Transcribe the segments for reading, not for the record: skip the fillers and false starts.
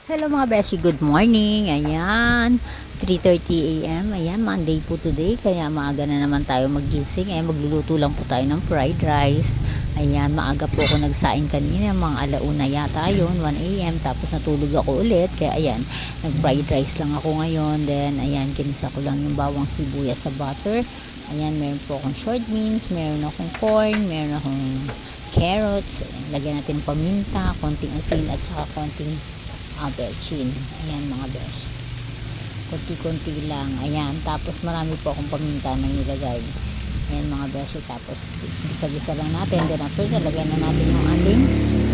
Hello mga beshi, good morning. Ayan, 3:30 a.m. Ayan, Monday po today. Kaya maaga na naman tayo magising. Ayan, magluluto lang po tayo ng fried rice. Ayan, maaga po ako nagsaing kanina. Mga alauna yata yun, 1 a.m. Tapos natulog ako ulit. Kaya ayan, nag-fried rice lang ako ngayon. Then, ayan, kinisa ko lang yung bawang sibuyas sa butter. Ayan, meron po akong short beans, meron akong corn, meron akong carrots. Ayan, lagyan natin paminta, konting asin at saka konting betchin. Ayan mga besh, konti-konti lang. Ayan, tapos marami po akong paminta na nilagay. Ayan mga besh, tapos gisa-gisa lang natin. Then after, nalagyan na natin yung ating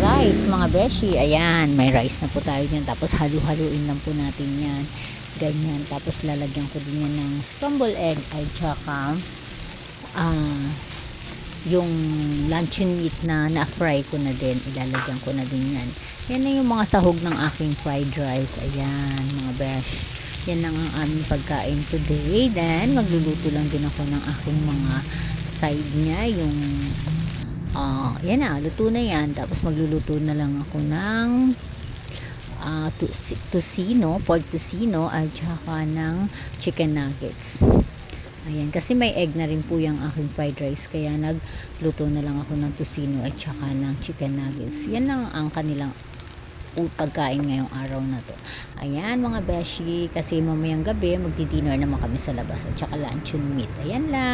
rice mga beshi. Ayan, may rice na po tayo dyan. Tapos halu-haluin lang po natin yan, ganyan. Tapos lalagyan ko din yan ng scrambled egg at saka yung luncheon meat na na-fry ko na din, ilalagyan ko na din yan. Yan na yung mga sahog ng aking fried rice. Ayan mga besh, yan lang ang aming pagkain today. Then magluluto lang din ako ng aking mga side niya, yung yan na, luto na yan. Tapos magluluto na lang ako ng tocino, pork tocino at saka ng chicken nuggets. Ayan, kasi may egg na rin po yung aking fried rice, kaya nagluto na lang ako ng tocino at saka ng chicken nuggets. Yan lang ang kanilang pagkain ngayong araw na to. Ayan mga beshi, kasi mamayang gabi magdi-dinner naman kami sa labas at saka luncheon meat. Ayan lang.